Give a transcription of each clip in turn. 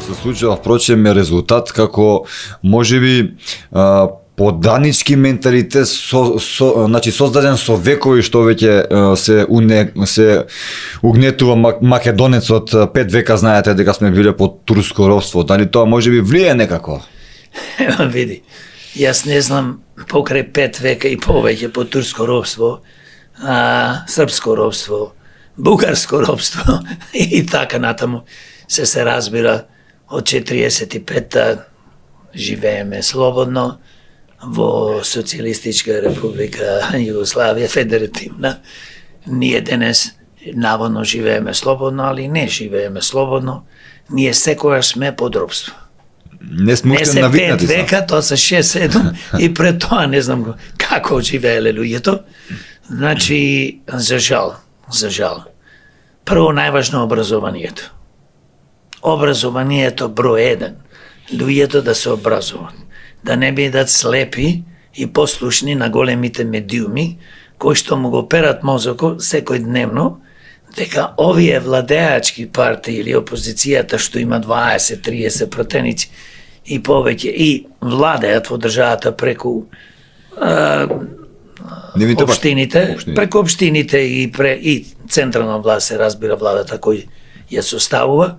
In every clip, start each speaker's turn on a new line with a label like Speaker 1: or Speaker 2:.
Speaker 1: се случува впрочем резултат како можеби поданички менталитет значи создаден со векови што веќе се угнетува македонецот 5 века, знаете дека сме биле под турско робство. Дали тоа можеби влие некако?
Speaker 2: Види, јас не знам покрај 5 века и повеќе под турско робство, српско робство, бугарско робство и така натаму се разбира од 45-та живееме слободно во Социјалистичка република Југославија, федеративна. Ние денес наводно живееме слободно, али не живееме слободно. Ние секогаш сме под робство.
Speaker 1: Не сме уште навикнати.
Speaker 2: 5 века, тоа се 6-7 и пред тоа не знам како живееле луѓето. Значи, за жал. Прво најважно образованието. Образованието број 1. Луѓето да се образуваат, да не бидат слепи и послушни на големите медиуми кои што му го перат мозокот секојдневно дека овие владеачки партии или опозицијата што има 20-30 пратеници и повеќе и владеат во државата преку општините, преку општините и централна власт се разбира владата кој ја составува,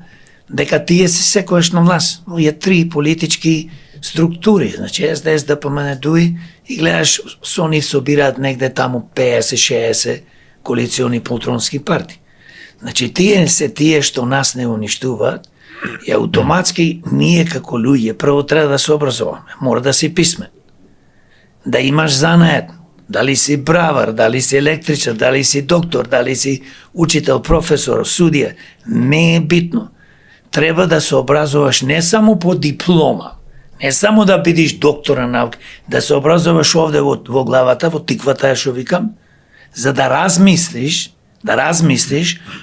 Speaker 2: дека тие се секојаш на власт. Овие 3 политички структури, значи СДС, ДПМН, ДУИ, и гледаш со нив собираат негде таму 50-60 коалициони полтронски партии. Значи тие се тие што нас не уништуваат и автоматски ние како луѓе прво треба да се образуваме, мора да си писмен, да имаш занает, дали си бравар, дали си електричар, дали си доктор, дали си учител, професор, судија, не е битно. Треба да се образуваш не само по диплома, не само да бидиш доктор на науки, да се образуваш овде во главата, во тиквата што викам, за да размислиш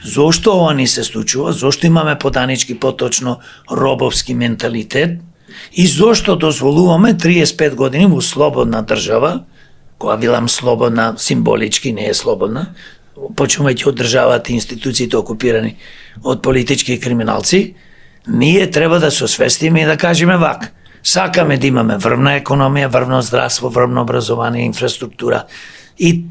Speaker 2: зошто ова ни се случува, зошто имаме поданички, поточно робовски менталитет и зошто дозволуваме 35 години во слободна држава, која билам слободна символички, не е слободна, почнувајќи од државата и институциите окупирани од политички криминалци, ние треба да се освестиме и да кажеме вака. Сакаме да имаме врвна економија, врвно здравство, врвно образование, инфраструктура и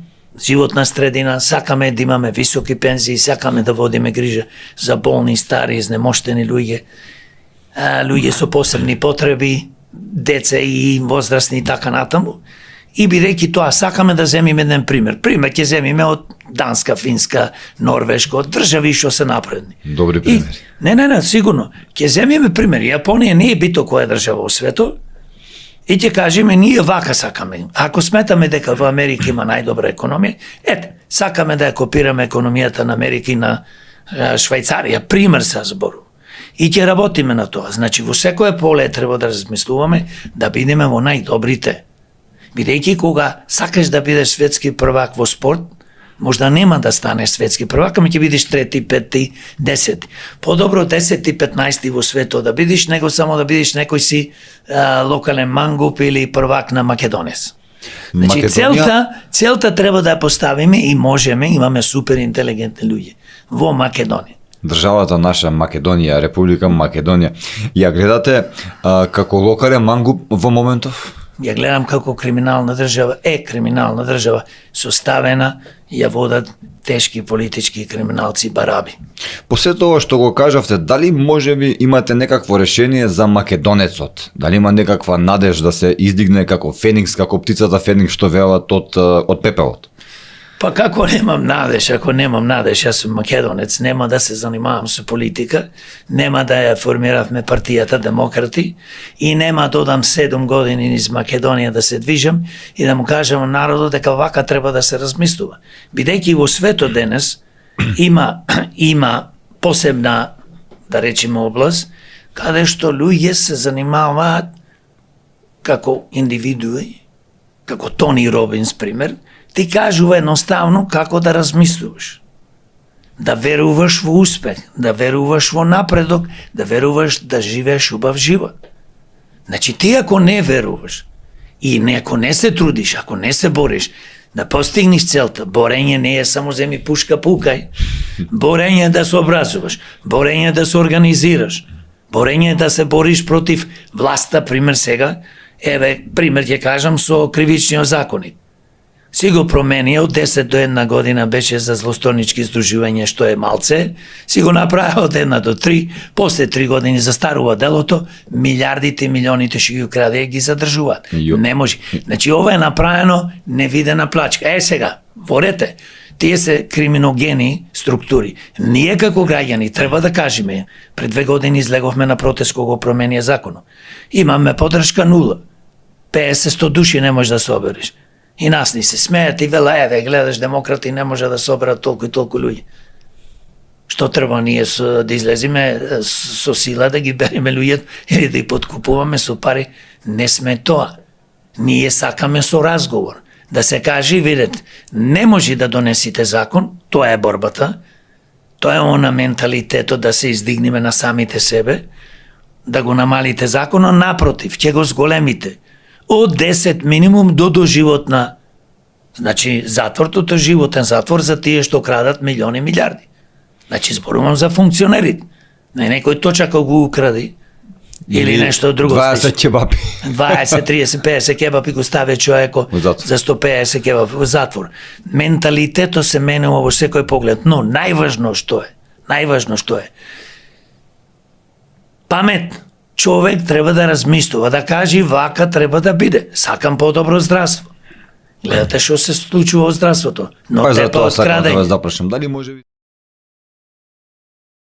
Speaker 2: животна средина, сакаме да имаме високи пензии, сакаме да водиме грижа за болни, стари, изнемоштени луѓе, луѓе со посебни потреби, деца и возрастни и така натаму. И бидејќи тоа сакаме да земиме еден пример. Пример ќе земиме од Данска, Финска, Норвешка, од држави што се напредни.
Speaker 1: Добри примери.
Speaker 2: Не, сигурно. Ќе земиме пример. Јапонија не е бито која држава во светот. И ќе кажеме ние вака сакаме. Ако сметаме дека во Америка има најдобра економија, сакаме да ја копираме економијата на Америка и на Швајцарија, пример се зборува. И ќе работиме на тоа. Значи во секое поле треба да размислуваме да бидеме во најдобрите. Бидејќи кога сакаш да бидеш светски првак во спорт, можда нема да станеш светски првак, ама ќе бидеш 3, 5, 10. Подобро 10 и 15 во светот да бидеш, него само да бидеш некој си локален мангуп или првак на Македонец. Значи целта треба да ја поставиме и можеме, имаме супер интелигентни луѓе во Македонија.
Speaker 1: Државата наша Македонија, Република Македонија, ја гледате како локален мангуп во моментов?
Speaker 2: Ја гледам како криминална држава, составена, ја водат тешки политички криминалци бараби.
Speaker 1: После тоа што го кажавте, дали можеби имате некакво решение за македонецот? Дали има некаква надеж да се издигне како феникс, како птицата феникс што велат од пепелот?
Speaker 2: Па како немам надеж, ако немам надеж, јас сум македонец, нема да се занимавам со политика, нема да ја формиравме партијата Демократи и нема да одам 7 години низ Македонија да се движам и да му кажам народот дека вака треба да се размислува. Бидејќи во светот денес има посебна, да речеме, област, каде што луѓе се занимаваат како индивидуи, како Тони Робинс, пример, ти кажува едноставно како да размислуваш. Да веруваш во успех, да веруваш во напредок, да веруваш да живееш убав живот. Значи ти ако не веруваш и ако не се трудиш, ако не се бориш да постигнеш целта, борење не е само земи пушка пукај, борење да се образуваш, борење да се организираш, Борење е да се бориш против власта, пример сега, пример ќе кажам со кривичниот законник. Си го промени од 10 до 1 година беше за злосторнички здружување, што е малце, си го направи од 1 до 3, после 3 години застарува делото, милиардите и милионите што ги украде ги задржуваат. Не може. Значи ова е направено невидена плачка. Сега, ворете, тие се криминогени структури. Ние како граѓани треба да кажеме, пред 2 години излеговме на протест кога го промени законот. Имаме поддршка 0. 50-100 души не може да се обереш. И нас ни се смеят и вела, гледаш, демократи не може да соберат толку и толку луѓе. Што треба ние да излеземе со сила да ги береме луѓето или да ги подкупуваме со пари? Не сме тоа. Ние сакаме со разговор. Да се каже, видете, не може да донесите закон, тоа е борбата, тоа е она менталитето да се издигнеме на самите себе, да го намалите законот, напротив, ќе го зголемите. Од 10 минимум до доживотна. Значи, затвор, тоа животен затвор за тие што крадат милиони милиарди. Значи, зборувам за функционерите. Не некој точако го укради, или нешто друго.
Speaker 1: 20 кебапи.
Speaker 2: 20, 30, 50 кебапи го стави човеко за 150 кебапи во затвор. Менталитето се менува во секој поглед, но најважно што е, памет. Човек треба да размислува, да каже вака треба да биде. Сакам подобро здравство. Гледате што се случува во здравството. Но
Speaker 1: За
Speaker 2: те
Speaker 1: тоа сакам да
Speaker 2: подкрадење.
Speaker 1: вас запрашам. Дали може